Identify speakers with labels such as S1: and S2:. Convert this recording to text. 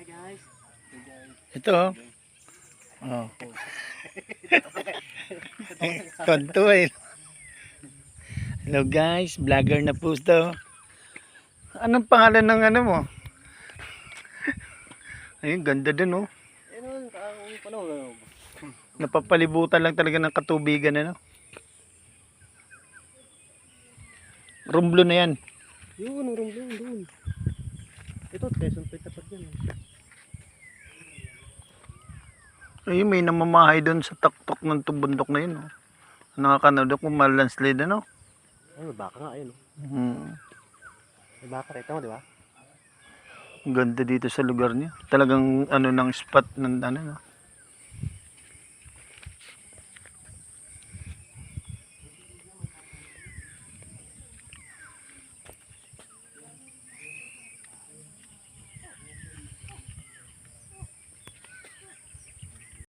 S1: Hi guys.
S2: Ito oh. Oh. Tonto eh. Hello guys, vlogger na po ito. Anong pangalan ng ano mo? Ayun, ganda din oh.
S1: Ano, ang panahon.
S2: Napapalibutan lang talaga ng katubigan ano. Rumblo na yan.
S1: Yun, ang rumblong doon. Ito, Quezon Point tapat yan.
S2: Ayun, may namamahay doon sa taktok ng bundok na yun oh. Nakakanood kung malandslide ano.
S1: Ay, baka nga, ayun. May baka rito mo, di ba?
S2: Ganda dito sa lugar niya. Talagang ano ng spot ng ano no.